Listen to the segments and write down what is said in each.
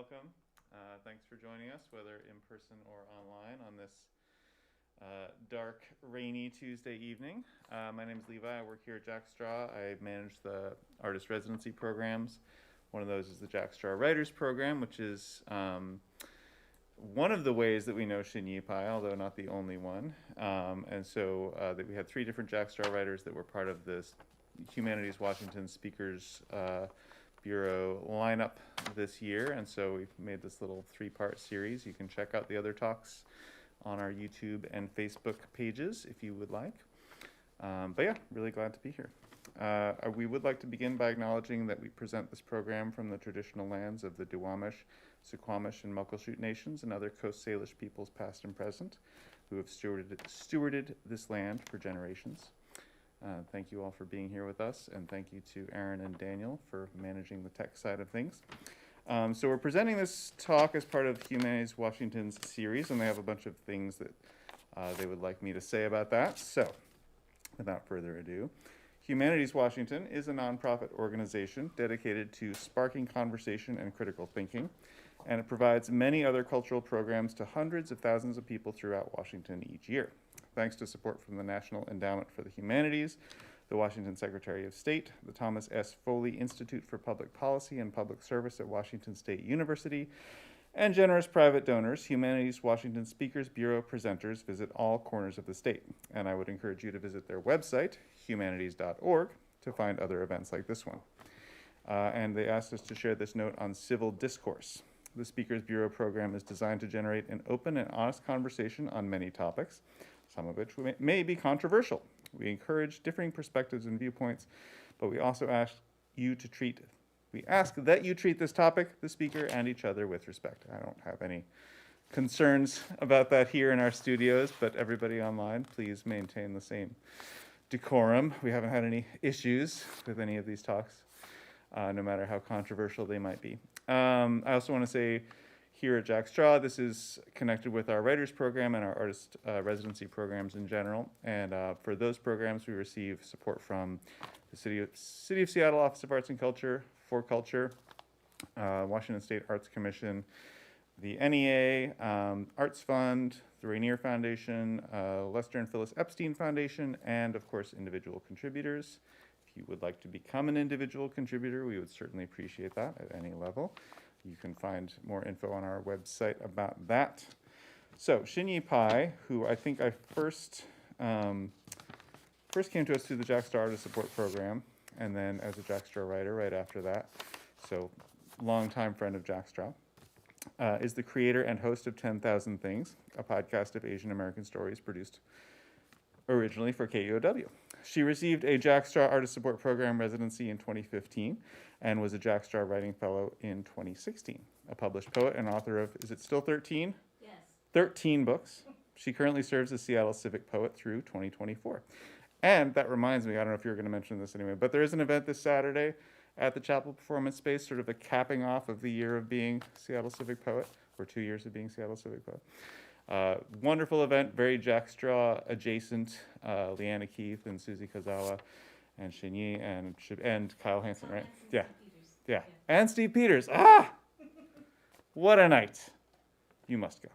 welcome. Thanks for joining us, whether in person or online, on this dark, rainy Tuesday evening. My name is Levi. I work here at Jack Straw. I manage the artist residency programs. One of those is the Jack Straw Writers Program, which is one of the ways that we know Shin Yu Pai, although not the only one. And so that we had 3 different Jack Straw writers that were part of this Humanities Washington Speakers Bureau lineup this year, and so we've made this little 3-part series. You can check out the other talks on our YouTube and Facebook pages if you would like. But yeah, really glad to be here. We would like to begin by acknowledging that we present this program from the traditional lands of the Duwamish, Suquamish, and Muckleshoot nations and other Coast Salish peoples past and present who have stewarded this land for generations. Thank you all for being here with us, and thank you to Aaron and Daniel for managing the tech side of things. So we're presenting this talk as part of Humanities Washington's series, and they have a bunch of things that they would like me to say about that. So, without further ado, Humanities Washington is a nonprofit organization dedicated to sparking conversation and critical thinking, and it provides many other cultural programs to hundreds of thousands of people throughout Washington each year. Thanks to support from the National Endowment for the Humanities, the Washington Secretary of State, the Thomas S. Foley Institute for Public Policy and Public Service at Washington State University, and generous private donors, Humanities Washington Speakers Bureau presenters visit all corners of the state. And I would encourage you to visit their website, humanities.org, to find other events like this one. And they asked us to share this note on civil discourse. The Speakers Bureau program is designed to generate an open and honest conversation on many topics, some of which may be controversial. We encourage differing perspectives and viewpoints, but we also ask that you treat this topic, the speaker, and each other with respect. I don't have any concerns about that here in our studios, but everybody online, please maintain the same decorum. We haven't had any issues with any of these talks, no matter how controversial they might be. I also want to say, here at Jack Straw, this is connected with our writers program and our artist residency programs in general. And for those programs, we receive support from the City of Seattle Office of Arts and Culture, For Culture, Washington State Arts Commission, the NEA, Arts Fund, the Rainier Foundation, Lester and Phyllis Epstein Foundation, and of course, individual contributors. If you would like to become an individual contributor, we would certainly appreciate that at any level. You can find more info on our website about that. So Shin Yu Pai, who I think I first came to us through the Jack Straw Artist Support Program, and then as a Jack Straw writer right after that, so longtime friend of Jack Straw, is the creator and host of 10,000 Things, a podcast of Asian American stories produced originally for KUOW. She received a Jack Straw Artist Support Program residency in 2015 and was a Jack Straw Writing Fellow in 2016. A published poet and author of, is it still 13? Yes. 13 books. She currently serves as Seattle Civic Poet through 2024. And that reminds me, I don't know if you were going to mention this anyway, but there is an event this Saturday at the Chapel Performance Space, sort of a capping off of the year of being Seattle Civic Poet, or 2 years of being Seattle Civic Poet. Wonderful event, very Jack Straw adjacent. Leanna Keith and Susie Kazawa and Shin Yi and Kyle Hansen, right? Yeah. Yeah. And Steve Peters. Ah! What a night. You must go.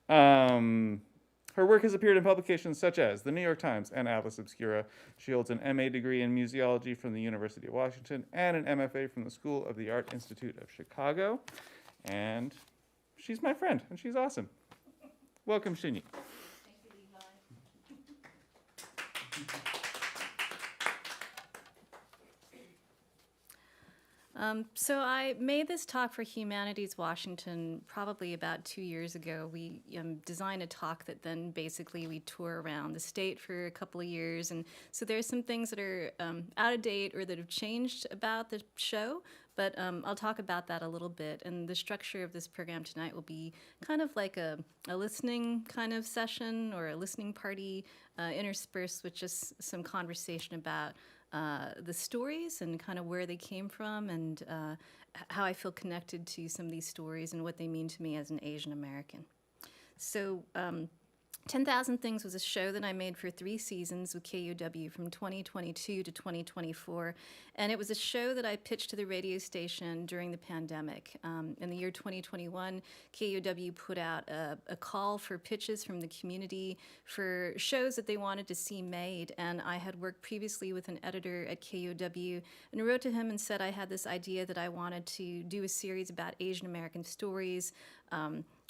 Her work has appeared in publications such as the New York Times and Atlas Obscura. She holds an MA degree in museology from the University of Washington and an MFA from the School of the Art Institute of Chicago. And she's my friend, and she's awesome. Welcome, Shin Yu. Thank you, Levi. So I made this talk for Humanities Washington probably about 2 years ago. We designed a talk that then basically we tour around the state for a couple of years. And so there's some things that are out of date or that have changed about the show, but I'll talk about that a little bit. And the structure of this program tonight will be kind of like a listening kind of session or a listening party interspersed with just some conversation about the stories and kind of where they came from and how I feel connected to some of these stories and what they mean to me as an Asian American. So 10,000 Things was a show that I made for 3 seasons with KUW from 2022 to 2024. And it was a show that I pitched to the radio station during the pandemic. In the year 2021, KUW put out a call for pitches from the community for shows that they wanted to see made. And I had worked previously with an editor at KUW and wrote to him and said I had this idea that I wanted to do a series about Asian American stories.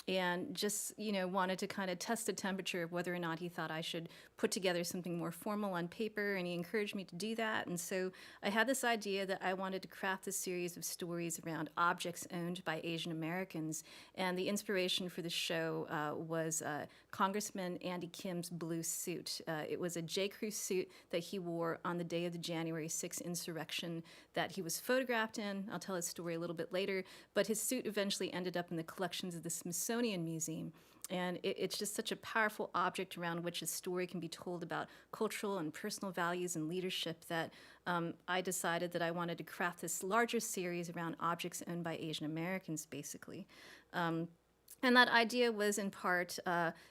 And just, wanted to kind of test the temperature of whether or not he thought I should put together something more formal on paper, and he encouraged me to do that. And so I had this idea that I wanted to craft a series of stories around objects owned by Asian Americans, and the inspiration for the show was Congressman Andy Kim's blue suit. It was a J. Crew suit that he wore on the day of the January 6th insurrection that he was photographed in. I'll tell his story a little bit later, but his suit eventually ended up in the collections of the Smithsonian Museum. And it's just such a powerful object around which a story can be told about cultural and personal values and leadership that I decided that I wanted to craft this larger series around objects owned by Asian Americans, basically. And that idea was in part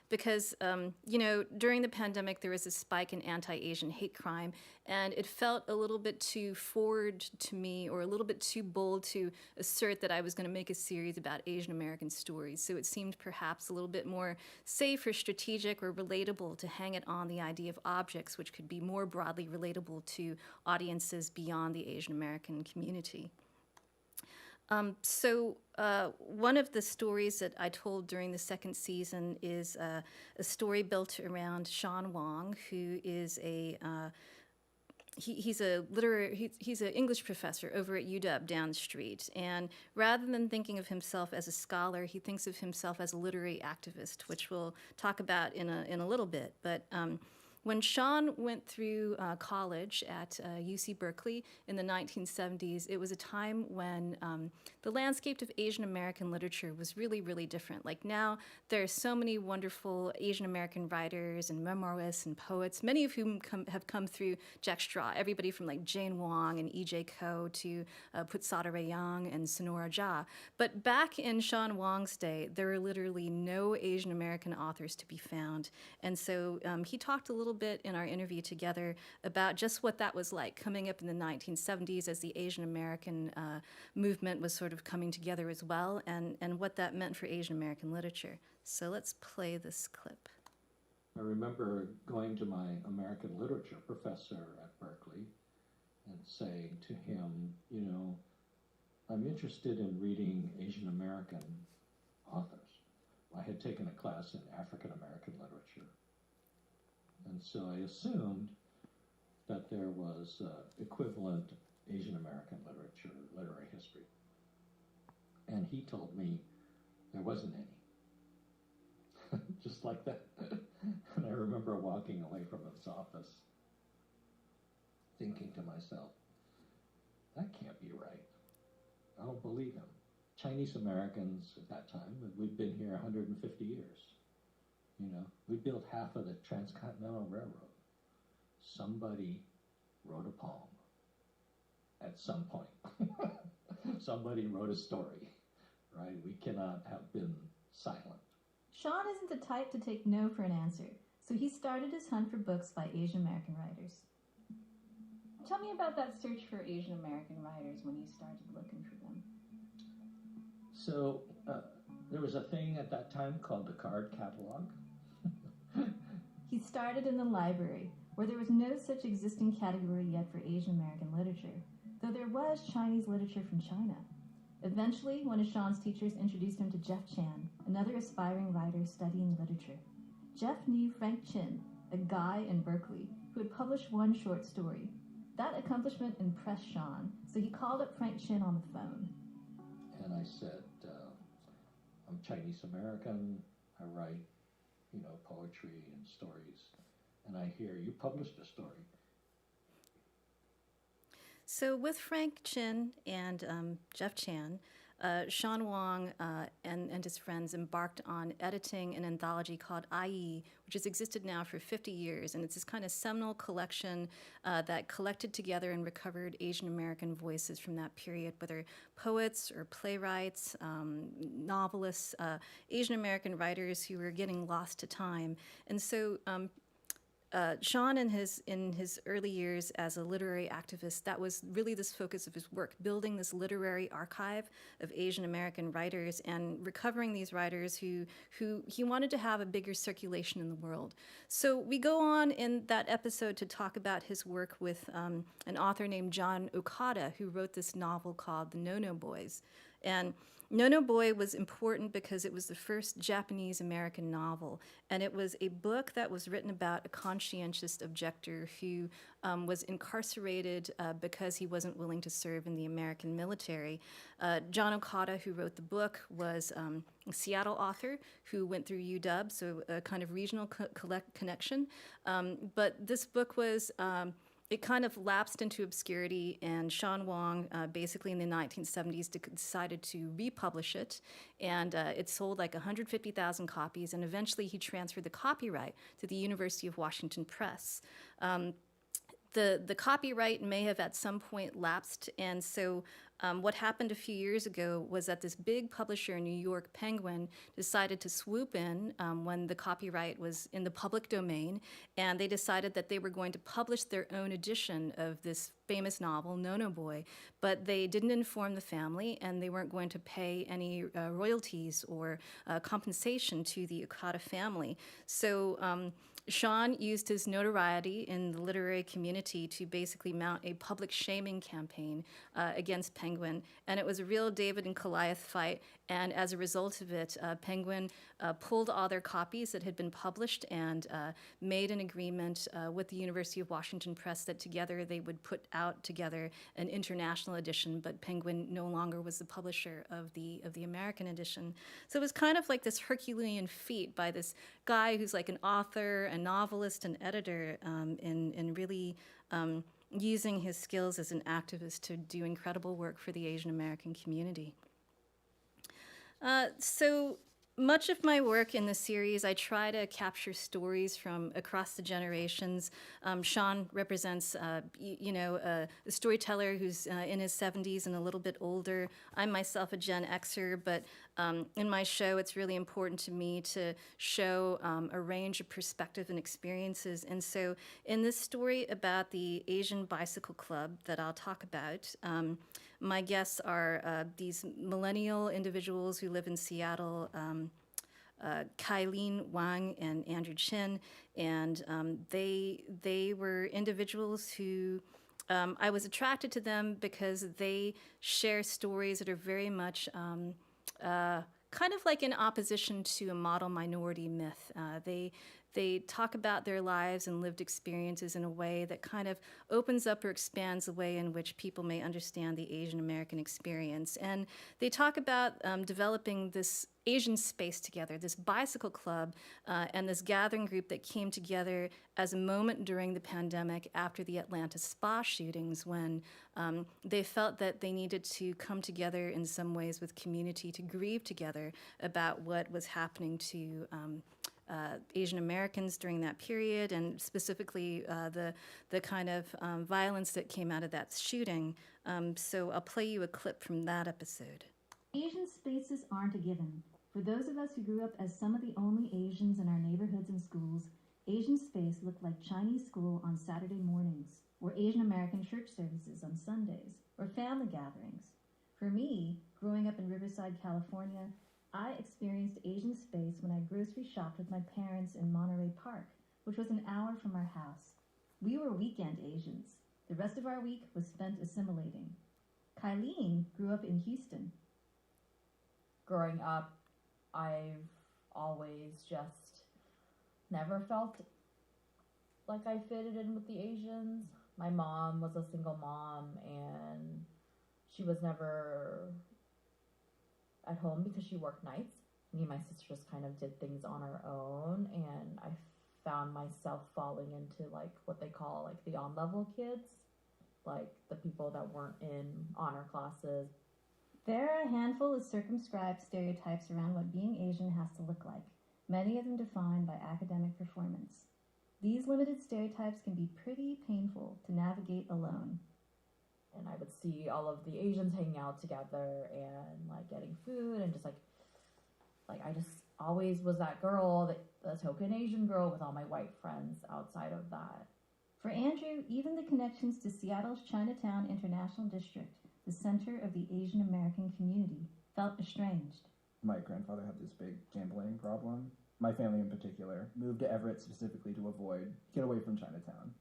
because, during the pandemic, there was a spike in anti-Asian hate crime, and it felt a little bit too forward to me, or a little bit too bold to assert that I was going to make a series about Asian American stories. So it seemed perhaps a little bit more safe or strategic or relatable to hang it on the idea of objects, which could be more broadly relatable to audiences beyond the Asian American community. One of the stories that I told during the second season is a story built around Sean Wong, who is he's an English professor over at UW down the street. And rather than thinking of himself as a scholar, he thinks of himself as a literary activist, which we'll talk about in a little bit. But when Sean went through college at UC Berkeley in the 1970s, it was a time when the landscape of Asian American literature was really, really different. Like now, there are so many wonderful Asian American writers and memoirists and poets, many of whom have come through Jack Straw, everybody from like Jane Wong and E.J. Koh to Putsata Rayong and Sonora Jha. But back in Sean Wong's day, there were literally no Asian American authors to be found. And so he talked a little bit in our interview together about just what that was like coming up in the 1970s as the Asian American movement was sort of coming together as well, and what that meant for Asian American literature. So let's play this clip. I remember going to my American literature professor at Berkeley and saying to him, I'm interested in reading Asian American authors. I had taken a class in African American literature. And so I assumed that there was equivalent Asian American literature, literary history. And he told me there wasn't any. Just like that. And I remember walking away from his office thinking to myself, that can't be right. I don't believe him. Chinese Americans at that time, we'd been here 150 years. We built half of the Transcontinental Railroad. Somebody wrote a poem at some point. Somebody wrote a story, right? We cannot have been silent. Sean isn't the type to take no for an answer, so he started his hunt for books by Asian American writers. Tell me about that search for Asian American writers when you started looking for them. So there was a thing at that time called the card catalog. He started in the library, where there was no such existing category yet for Asian American literature, though there was Chinese literature from China. Eventually, one of Sean's teachers introduced him to Jeff Chan, another aspiring writer studying literature. Jeff knew Frank Chin, a guy in Berkeley, who had published one short story. That accomplishment impressed Sean, so he called up Frank Chin on the phone. And I said, I'm Chinese American, I write poetry and stories, and I hear you published a story. So with Frank Chin and Jeff Chan, Sean Wang and his friends embarked on editing an anthology called IE, which has existed now for 50 years. And it's this kind of seminal collection that collected together and recovered Asian American voices from that period, whether poets or playwrights, novelists, Asian American writers who were getting lost to time. And so Sean, in his early years as a literary activist, that was really this focus of his work, building this literary archive of Asian American writers and recovering these writers who he wanted to have a bigger circulation in the world. So we go on in that episode to talk about his work with an author named John Okada, who wrote this novel called The No-No Boys. And No-No Boy was important because it was the first Japanese-American novel, and it was a book that was written about a conscientious objector who was incarcerated because he wasn't willing to serve in the American military. John Okada, who wrote the book, was a Seattle author who went through UW, so a kind of regional connection. But this book was... it kind of lapsed into obscurity, and Sean Wang, basically in the 1970s, decided to republish it, and it sold like 150,000 copies, and eventually he transferred the copyright to the University of Washington Press. The copyright may have at some point lapsed, and so what happened a few years ago was that this big publisher in New York, Penguin, decided to swoop in when the copyright was in the public domain, and they decided that they were going to publish their own edition of this famous novel, No-No Boy, but they didn't inform the family, and they weren't going to pay any royalties or compensation to the Okada family. So Sean used his notoriety in the literary community to basically mount a public shaming campaign against Penguin, and it was a real David and Goliath fight, and as a result of it, Penguin pulled all their copies that had been published and made an agreement with the University of Washington Press that together they would put out together an international edition, but Penguin no longer was the publisher of the American edition. So it was kind of like this Herculean feat by this guy who's like an author, a novelist, an editor, in really using his skills as an activist to do incredible work for the Asian American community. So much of my work in the series, I try to capture stories from across the generations. Sean represents, a storyteller who's in his 70s and a little bit older. I'm myself a Gen Xer, but in my show, it's really important to me to show a range of perspective and experiences. And so in this story about the Asian Bicycle Club that I'll talk about, my guests are these millennial individuals who live in Seattle, Kylene Wang and Andrew Chin, and they were individuals who I was attracted to them because they share stories that are very much kind of like in opposition to a model minority myth. They talk about their lives and lived experiences in a way that kind of opens up or expands the way in which people may understand the Asian American experience. And they talk about developing this Asian space together, this bicycle club, and this gathering group that came together as a moment during the pandemic after the Atlanta spa shootings, when they felt that they needed to come together in some ways with community to grieve together about what was happening to Asian Americans during that period, and specifically the kind of violence that came out of that shooting. So I'll play you a clip from that episode. Asian spaces aren't a given. For those of us who grew up as some of the only Asians in our neighborhoods and schools, Asian space looked like Chinese school on Saturday mornings, or Asian American church services on Sundays, or family gatherings. For me, growing up in Riverside, California, I experienced Asian space when I grocery shopped with my parents in Monterey Park, which was an hour from our house. We were weekend Asians. The rest of our week was spent assimilating. Kylene grew up in Houston. Growing up, I've always just never felt like I fitted in with the Asians. My mom was a single mom, and she was never at home because she worked nights. Me and my sister just kind of did things on our own, and I found myself falling into like what they call like the on-level kids, like the people that weren't in honor classes. There are a handful of circumscribed stereotypes around what being Asian has to look like, many of them defined by academic performance. These limited stereotypes can be pretty painful to navigate alone. And I would see all of the Asians hanging out together and like getting food and just like I just always was that girl, the token Asian girl with all my white friends outside of that. For Andrew, even the connections to Seattle's Chinatown International District, the center of the Asian American community, felt estranged. My grandfather had this big gambling problem. My family in particular moved to Everett specifically to get away from Chinatown.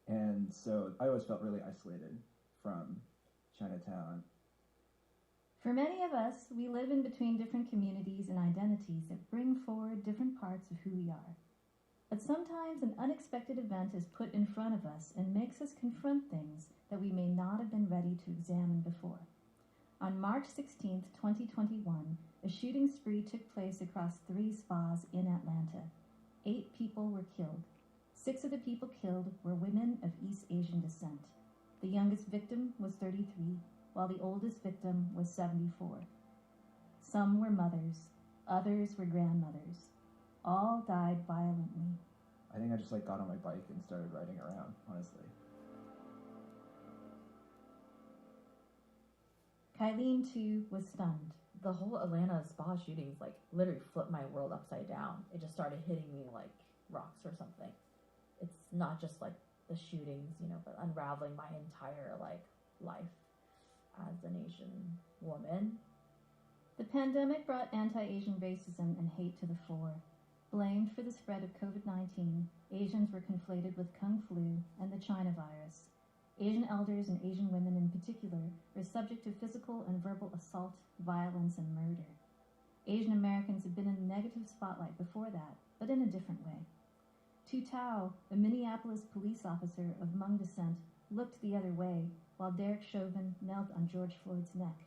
And so I always felt really isolated from Chinatown. For many of us, we live in between different communities and identities that bring forward different parts of who we are. But sometimes an unexpected event is put in front of us and makes us confront things that we may not have been ready to examine before. On March 16, 2021, a shooting spree took place across 3 spas in Atlanta. 8 people were killed. 6 of the people killed were women of East Asian descent. The youngest victim was 33, while the oldest victim was 74. Some were mothers, others were grandmothers. All died violently. I think I just got on my bike and started riding around, honestly. Kylene, too, was stunned. The whole Atlanta spa shootings literally flipped my world upside down. It just started hitting me like rocks or something. It's not just the shootings, but unraveling my entire life as an Asian woman. The pandemic brought anti-Asian racism and hate to the fore. Blamed for the spread of COVID-19, Asians were conflated with Kung Flu and the China virus. Asian elders and Asian women in particular were subject to physical and verbal assault, violence, and murder. Asian Americans had been in the negative spotlight before that, but in a different way. Tu Tao, a Minneapolis police officer of Hmong descent, looked the other way while Derek Chauvin knelt on George Floyd's neck.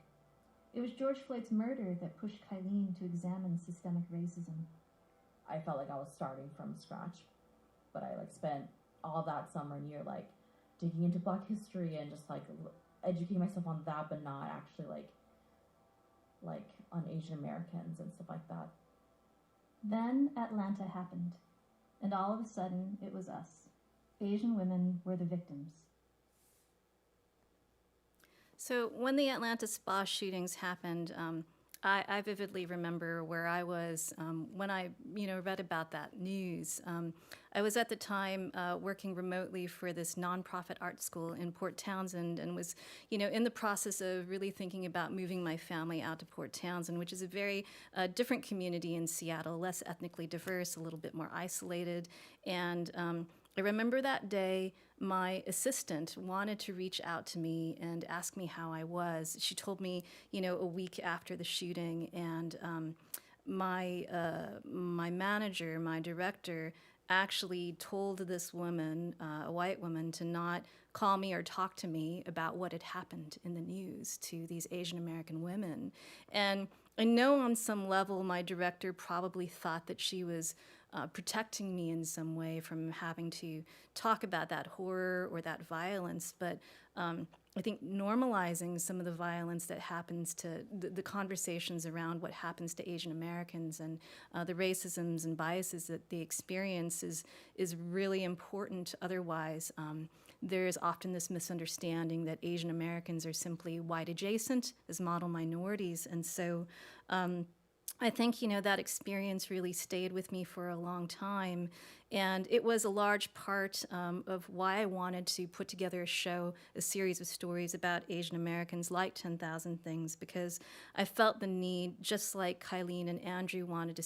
It was George Floyd's murder that pushed Kylene to examine systemic racism. I felt like I was starting from scratch, but I spent all that summer and year digging into Black history and just educating myself on that, but not actually on Asian Americans and stuff like that. Then Atlanta happened, and all of a sudden it was us. Asian women were the victims. So when the Atlanta spa shootings happened, I vividly remember where I was when I, read about that news. I was at the time working remotely for this nonprofit art school in Port Townsend, and was, in the process of really thinking about moving my family out to Port Townsend, which is a very different community in Seattle, less ethnically diverse, a little bit more isolated, and I remember that day my assistant wanted to reach out to me and ask me how I was. She told me, a week after the shooting, and my manager, my director, actually told this woman, a white woman, to not call me or talk to me about what had happened in the news to these Asian American women. And I know on some level my director probably thought that she was protecting me in some way from having to talk about that horror or that violence, but I think normalizing some of the violence that happens to the conversations around what happens to Asian Americans and the racisms and biases that they experience is really important. Otherwise, there is often this misunderstanding that Asian Americans are simply white adjacent as model minorities, and so I think, that experience really stayed with me for a long time, and it was a large part of why I wanted to put together a series of stories about Asian Americans like 10,000 Things, because I felt the need, just like Kylene and Andrew wanted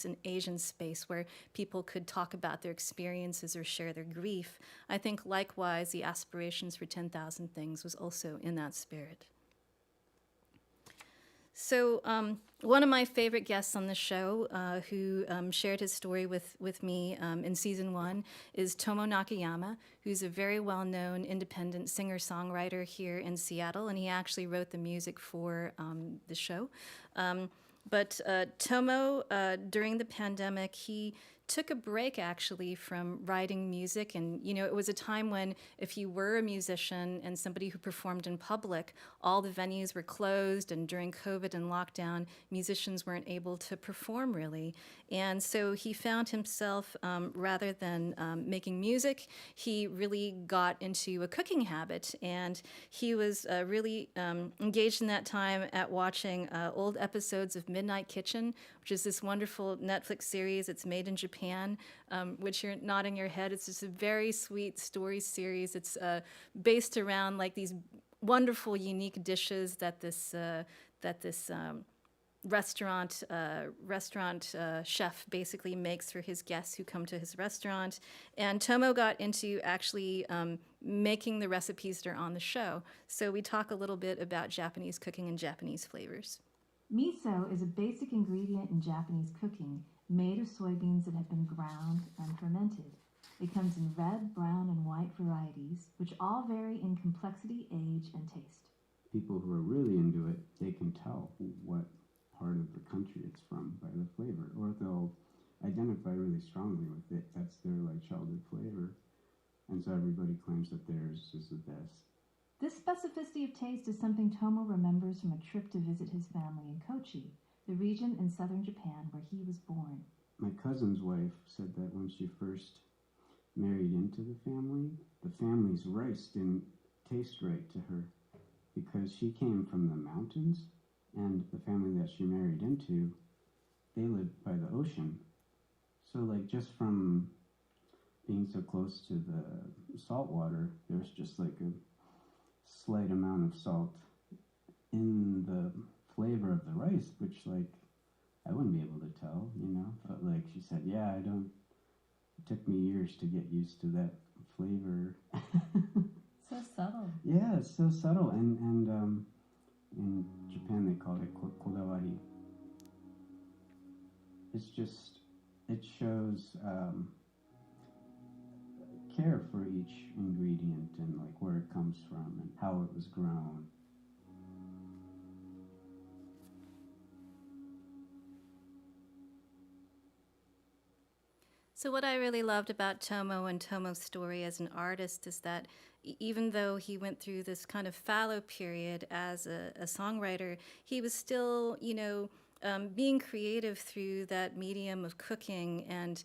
an Asian space where people could talk about their experiences or share their grief. I think likewise the aspirations for 10,000 Things was also in that spirit. So one of my favorite guests on the show who shared his story with me in season 1 is Tomo Nakayama, who's a very well-known independent singer-songwriter here in Seattle, and he actually wrote the music for the show. But Tomo, during the pandemic, he took a break actually from writing music. And, it was a time when if you were a musician and somebody who performed in public, all the venues were closed. And during COVID and lockdown, musicians weren't able to perform really. And so he found himself, rather than making music, he really got into a cooking habit. And he was really engaged in that time at watching old episodes of Midnight Kitchen, which is this wonderful Netflix series. It's made in Japan, which you're nodding your head. It's just a very sweet story series. It's based around like these wonderful, unique dishes that this restaurant chef basically makes for his guests who come to his restaurant. And Tomo got into actually making the recipes that are on the show. So we talk a little bit about Japanese cooking and Japanese flavors. Miso is a basic ingredient in Japanese cooking made of soybeans that have been ground and fermented. It comes in red, brown, and white varieties, which all vary in complexity, age, and taste. People who are really into it, they can tell what part of the country it's from by the flavor, or they'll identify really strongly with it. That's their childhood flavor, and so everybody claims that theirs is the best. This specificity of taste is something Tomo remembers from a trip to visit his family in Kochi, the region in southern Japan where he was born. My cousin's wife said that when she first married into the family's rice didn't taste right to her because she came from the mountains, and the family that she married into, they lived by the ocean. So just from being so close to the salt water, there's just a slight amount of salt in the flavor of the rice, which I wouldn't be able to tell, but she said, yeah, it took me years to get used to that flavor. So subtle. Yeah, it's so subtle, and in Japan they call it kodawari. It shows care for each ingredient and where it comes from and how it was grown. So what I really loved about Tomo and Tomo's story as an artist is that even though he went through this kind of fallow period as a songwriter, he was still, being creative through that medium of cooking and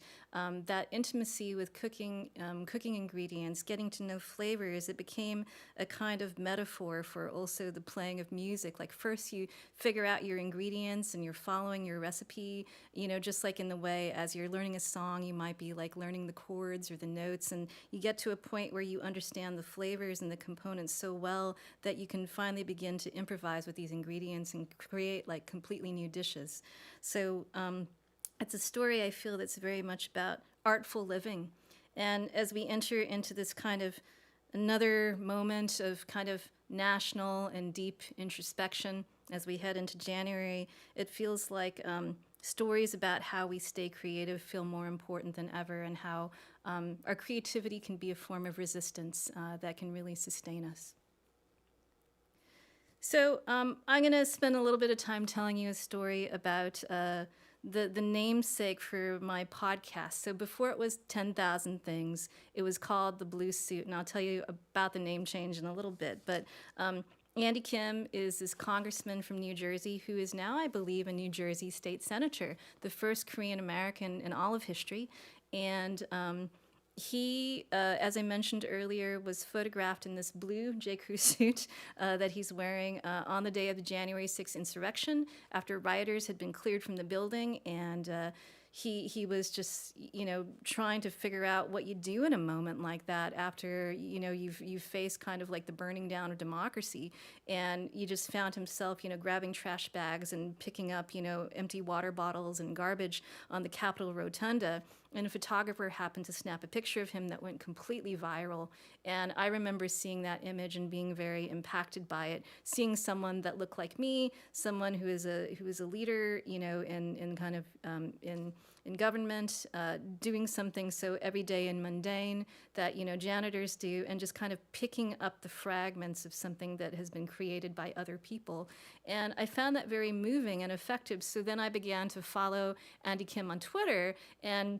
that intimacy with cooking ingredients, getting to know flavors. It became a kind of metaphor for also the playing of music. First you figure out your ingredients and you're following your recipe, just like in the way as you're learning a song, you might be learning the chords or the notes, and you get to a point where you understand the flavors and the components so well that you can finally begin to improvise with these ingredients and create completely new dishes. So it's a story I feel that's very much about artful living. And as we enter into this kind of another moment of kind of national and deep introspection as we head into January, it feels like stories about how we stay creative feel more important than ever, and how our creativity can be a form of resistance that can really sustain us. So I'm going to spend a little bit of time telling you a story about the namesake for my podcast. So before it was 10,000 Things, it was called The Blue Suit, and I'll tell you about the name change in a little bit. But Andy Kim is this congressman from New Jersey who is now, I believe, a New Jersey state senator, the first Korean American in all of history. And he, as I mentioned earlier, was photographed in this blue J. Crew suit that he's wearing on the day of the January 6th insurrection after rioters had been cleared from the building. And he was just, trying to figure out what you do in a moment like that after, you've faced kind of the burning down of democracy. And you just found himself, grabbing trash bags and picking up, empty water bottles and garbage on the Capitol Rotunda. And a photographer happened to snap a picture of him that went completely viral. And I remember seeing that image and being very impacted by it, seeing someone that looked like me, someone who is a leader, in kind of in government, doing something so everyday and mundane that, janitors do, and just kind of picking up the fragments of something that has been created by other people. And I found that very moving and effective. So then I began to follow Andy Kim on Twitter, and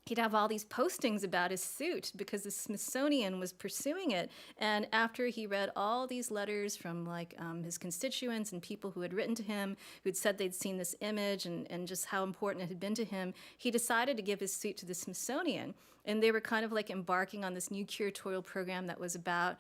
he'd have all these postings about his suit because the Smithsonian was pursuing it. And after he read all these letters from like his constituents and people who had written to him, who'd said they'd seen this image and just how important it had been to him, he decided to give his suit to the Smithsonian. And they were kind of like embarking on this new curatorial program that was about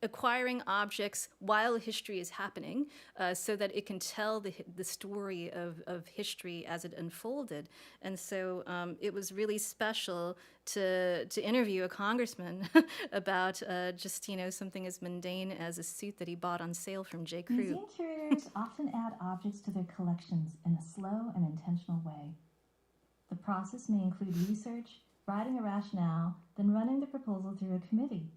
acquiring objects while history is happening, so that it can tell the story of history as it unfolded. And so it was really special to interview a congressman about just, something as mundane as a suit that he bought on sale from J. Crew. Museum curators often add objects to their collections in a slow and intentional way. The process may include research, writing a rationale, then running the proposal through a committee.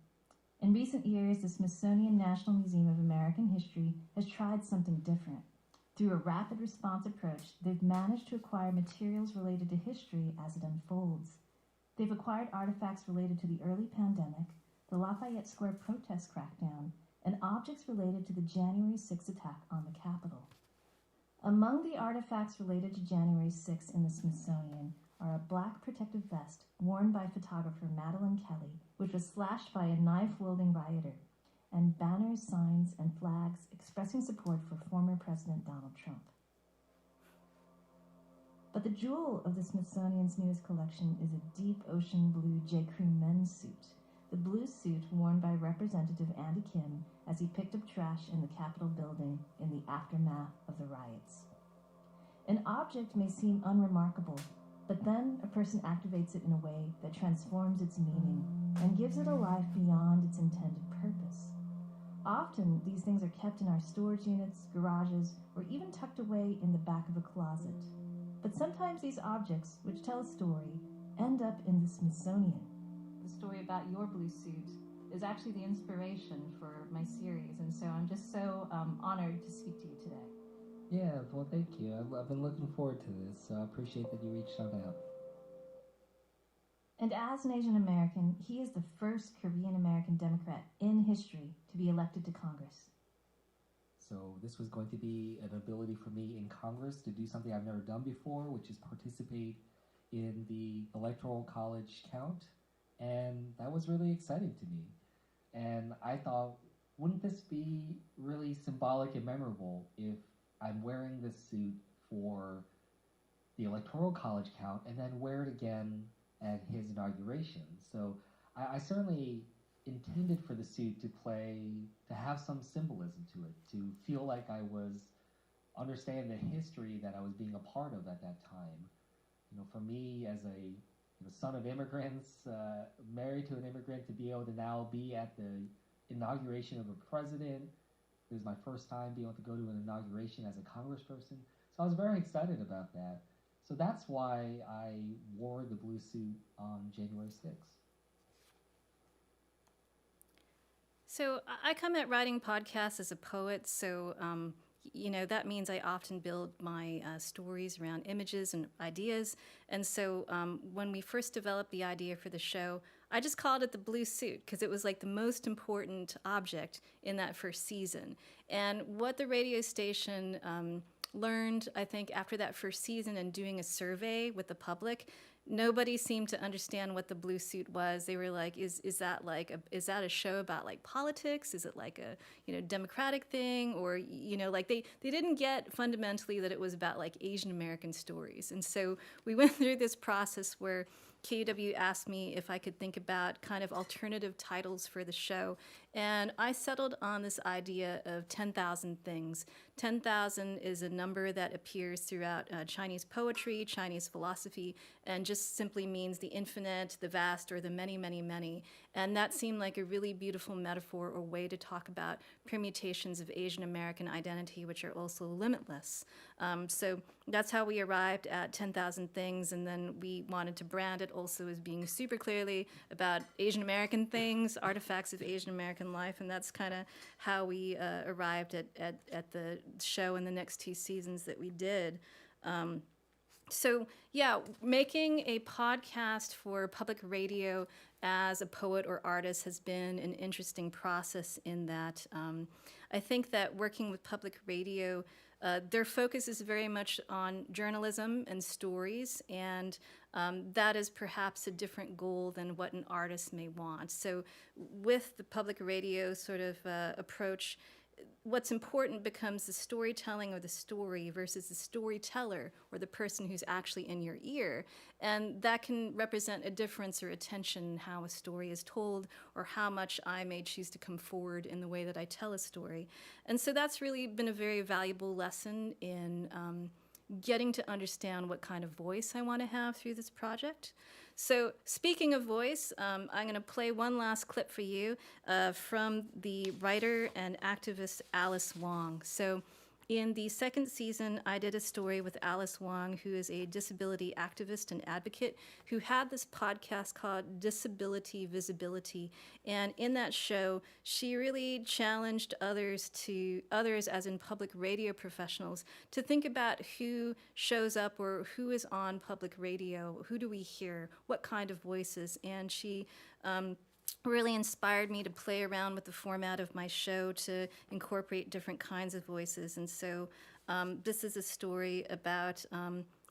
In recent years, the Smithsonian National Museum of American History has tried something different. Through a rapid response approach, they've managed to acquire materials related to history as it unfolds. They've acquired artifacts related to the early pandemic, the Lafayette Square protest crackdown, and objects related to the January 6 attack on the Capitol. Among the artifacts related to January 6 in the Smithsonian are a black protective vest worn by photographer Madeline Kelly, which was slashed by a knife-wielding rioter, and banners, signs, and flags expressing support for former President Donald Trump. But the jewel of the Smithsonian's newest collection is a deep ocean blue J. Crew men's suit, the blue suit worn by Representative Andy Kim as he picked up trash in the Capitol building in the aftermath of the riots. An object may seem unremarkable, but then a person activates it in a way that transforms its meaning and gives it a life beyond its intended purpose. Often, these things are kept in our storage units, garages, or even tucked away in the back of a closet. But sometimes these objects, which tell a story, end up in the Smithsonian. The story about your blue suit is actually the inspiration for my series, and so I'm just so honored to speak to you today. Yeah, well, thank you. I've been looking forward to this, so I appreciate that you reached on out. And as an Asian American, he is the first Korean American Democrat in history to be elected to Congress. So this was going to be an ability for me in Congress to do something I've never done before, which is participate in the Electoral College count, and that was really exciting to me. And I thought, wouldn't this be really symbolic and memorable if I'm wearing this suit for the Electoral College count and then wear it again at his inauguration. So I certainly intended for the suit to have some symbolism to it, to feel like I was understanding the history that I was being a part of at that time. For me as a son of immigrants, married to an immigrant, to be able to now be at the inauguration of a president. It was my first time being able to go to an inauguration as a congressperson. So I was very excited about that. So that's why I wore the blue suit on January 6th. So I come at writing podcasts as a poet, so that means I often build my stories around images and ideas. And so when we first developed the idea for the show, I just called it the blue suit because it was like the most important object in that first season. And what the radio station learned, I think, after that first season and doing a survey with the public, nobody seemed to understand what the blue suit was. They were like, is that a show about like politics? Is it like a democratic thing? Or like they didn't get fundamentally that it was about like Asian American stories. And so we went through this process where KUW asked me if I could think about kind of alternative titles for the show. And I settled on this idea of 10,000 things. 10,000 is a number that appears throughout Chinese poetry, Chinese philosophy, and just simply means the infinite, the vast, or the many, many, many. And that seemed like a really beautiful metaphor or way to talk about permutations of Asian American identity, which are also limitless. So that's how we arrived at 10,000 things, and then we wanted to brand it also as being super clearly about Asian American things, artifacts of Asian American life, and that's kind of how we arrived at the show in the next 2 seasons that we did. So yeah, making a podcast for public radio as a poet or artist has been an interesting process in that I think that working with public radio their focus is very much on journalism and stories, and that is perhaps a different goal than what an artist may want. So with the public radio sort of approach, what's important becomes the storytelling or the story versus the storyteller or the person who's actually in your ear. And that can represent a difference or a tension in how a story is told or how much I may choose to come forward in the way that I tell a story. And so that's really been a very valuable lesson in getting to understand what kind of voice I want to have through this project. So speaking of voice, I'm going to play one last clip for you from the writer and activist Alice Wong. So in the second season, I did a story with Alice Wong, who is a disability activist and advocate, who had this podcast called Disability Visibility. And in that show, she really challenged others as in public radio professionals, to think about who shows up or who is on public radio, who do we hear, what kind of voices. And she really inspired me to play around with the format of my show to incorporate different kinds of voices. And so this is a story about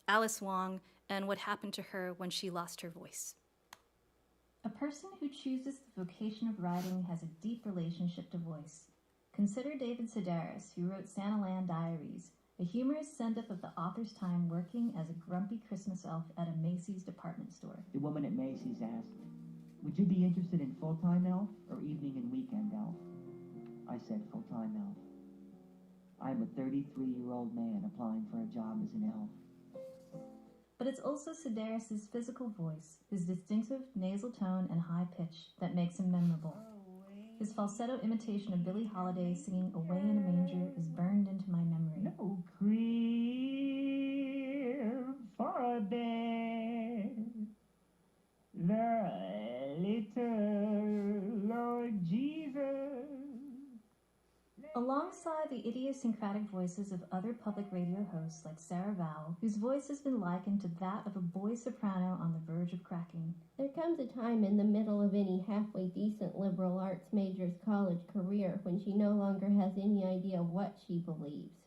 Alice Wong and what happened to her when she lost her voice. A person who chooses the vocation of writing has a deep relationship to voice. Consider David Sedaris, who wrote Santa Land Diaries, a humorous send-up of the author's time working as a grumpy Christmas elf at a Macy's department store. The woman at Macy's asked, "Would you be interested in full-time elf or evening and weekend elf?" I said full-time elf. I'm a 33-year-old man applying for a job as an elf. But it's also Sedaris' physical voice, his distinctive nasal tone and high pitch, that makes him memorable. His falsetto imitation of Billie Holiday singing Away in a Manger is burned into my memory. No crib for a bed, the little Lord Jesus. Alongside the idiosyncratic voices of other public radio hosts like Sarah Vowell, whose voice has been likened to that of a boy soprano on the verge of cracking. There comes a time in the middle of any halfway decent liberal arts major's college career when she no longer has any idea what she believes.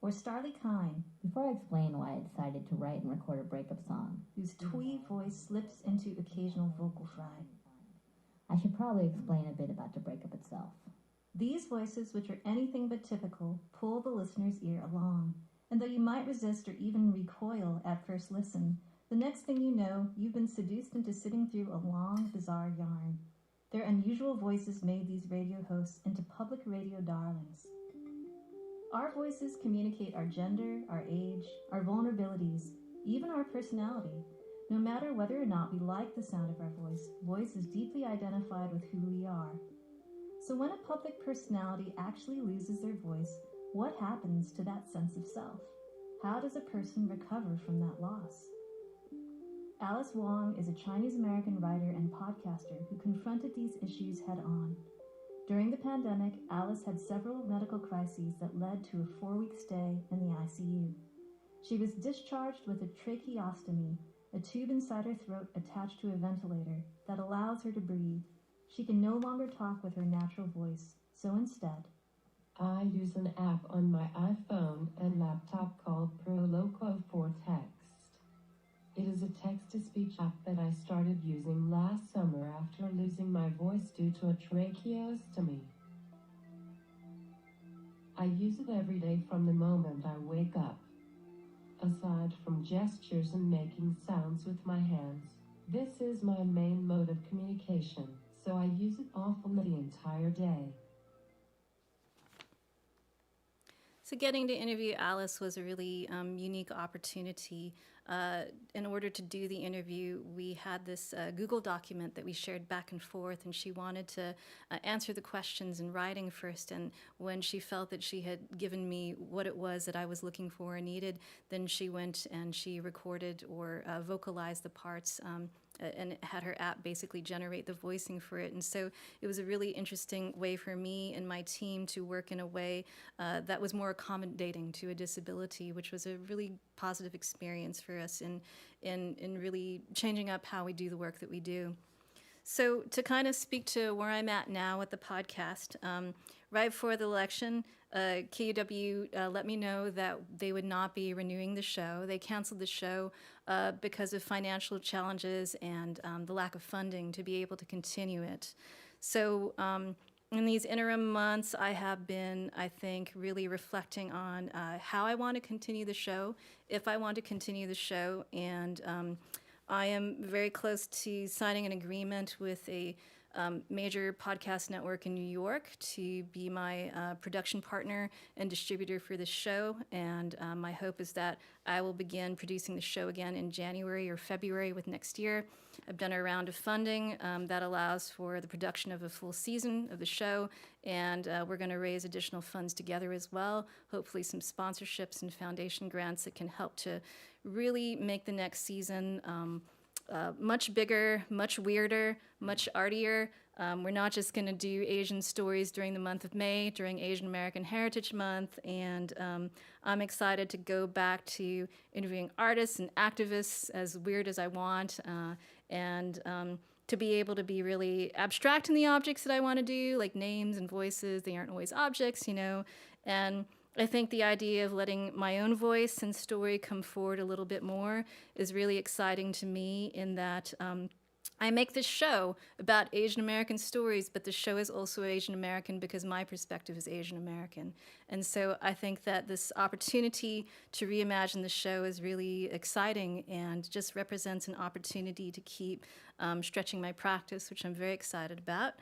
Or Starley Kine, Before I explain why I decided to write and record a breakup song, whose twee voice slips into occasional vocal fry. I should probably explain a bit about the breakup itself. These voices, which are anything but typical, pull the listener's ear along. And though you might resist or even recoil at first listen, the next thing you know, you've been seduced into sitting through a long, bizarre yarn. Their unusual voices made these radio hosts into public radio darlings. Our voices communicate our gender, our age, our vulnerabilities, even our personality. No matter whether or not we like the sound of our voice is deeply identified with who we are. So when a public personality actually loses their voice, what happens to that sense of self? How does a person recover from that loss? Alice Wong is a Chinese-American writer and podcaster who confronted these issues head-on. During the pandemic, Alice had several medical crises that led to a 4-week stay in the ICU. She was discharged with a tracheostomy, a tube inside her throat attached to a ventilator that allows her to breathe. She can no longer talk with her natural voice, so instead, I use an app on my iPhone and laptop called Proloquo for text. It is a text-to-speech app that I started using last summer after losing my voice due to a tracheostomy. I use it every day from the moment I wake up. Aside from gestures and making sounds with my hands, this is my main mode of communication, so I use it often the entire day. So getting to interview Alice was a really unique opportunity. In order to do the interview, we had this Google document that we shared back and forth, and she wanted to answer the questions in writing first. And when she felt that she had given me what it was that I was looking for and needed, then she went and she recorded or vocalized the parts and had her app basically generate the voicing for it. And so it was a really interesting way for me and my team to work in a way that was more accommodating to a disability, which was a really positive experience for us in really changing up how we do the work that we do. So to kind of speak to where I'm at now with the podcast, right before the election, KUW let me know that they would not be renewing the show. They canceled the show because of financial challenges and the lack of funding to be able to continue it. So in these interim months, I have been, I think, really reflecting on how I want to continue the show, if I want to continue the show, and I am very close to signing an agreement with a major podcast network in New York to be my production partner and distributor for the show. And my hope is that I will begin producing the show again in January or February with next year. I've done a round of funding that allows for the production of a full season of the show, and we're going to raise additional funds together as well, hopefully some sponsorships and foundation grants that can help to really make the next season much bigger, much weirder, much artier. We're not just going to do Asian stories during the month of May, during Asian American Heritage Month, and I'm excited to go back to interviewing artists and activists as weird as I want, and to be able to be really abstract in the objects that I want to do, like names and voices. They aren't always objects, you know, and I think the idea of letting my own voice and story come forward a little bit more is really exciting to me, in that I make this show about Asian American stories, but the show is also Asian American because my perspective is Asian American. And so I think that this opportunity to reimagine the show is really exciting and just represents an opportunity to keep stretching my practice, which I'm very excited about.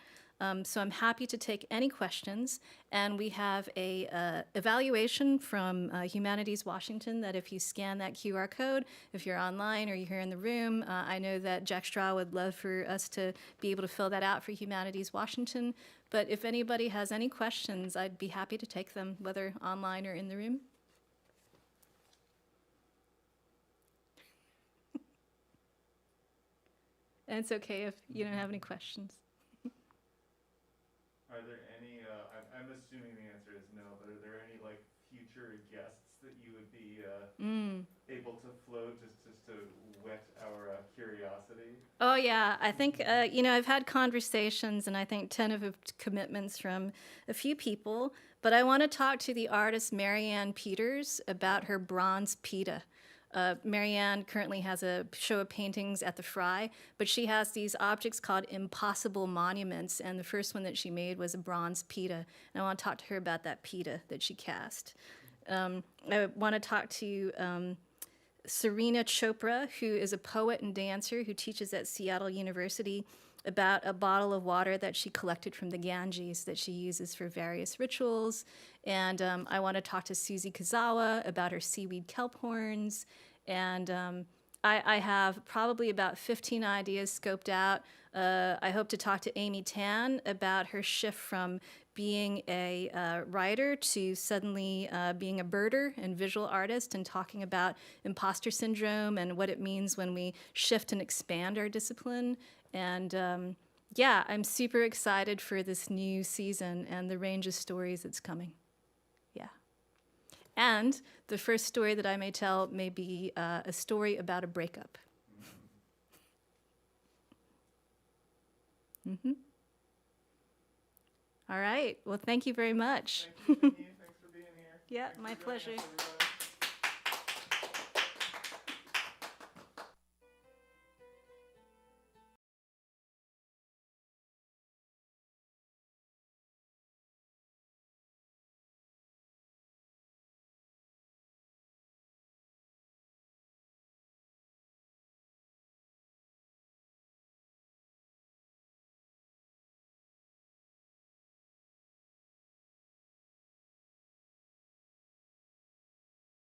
So I'm happy to take any questions, and we have a evaluation from Humanities Washington that if you scan that QR code, if you're online or you're here in the room, I know that Jack Straw would love for us to be able to fill that out for Humanities Washington. But if anybody has any questions, I'd be happy to take them, whether online or in the room. And it's okay if you don't have any questions. Are there any, I'm assuming the answer is no, but are there any like future guests that you would be able to float just to whet our curiosity? Oh yeah, I think, I've had conversations and I think tentative commitments from a few people, but I want to talk to the artist Marianne Peters about her bronze pita. Marianne currently has a show of paintings at the Fry, but she has these objects called impossible monuments, and the first one that she made was a bronze pita. And I want to talk to her about that pita that she cast. I want to talk to Serena Chopra, who is a poet and dancer who teaches at Seattle University, about a bottle of water that she collected from the Ganges that she uses for various rituals. And I want to talk to Susie Kazawa about her seaweed kelp horns. And I have probably about 15 ideas scoped out. I hope to talk to Amy Tan about her shift from being a writer to suddenly being a birder and visual artist, and talking about imposter syndrome and what it means when we shift and expand our discipline. And I'm super excited for this new season and the range of stories that's coming. Yeah. And the first story that I may tell may be a story about a breakup. Mm-hmm. All right. Well, thank you very much. Thank you, Nikki. Thanks for being here. Yeah, Thanks my for joining us, pleasure. everybody.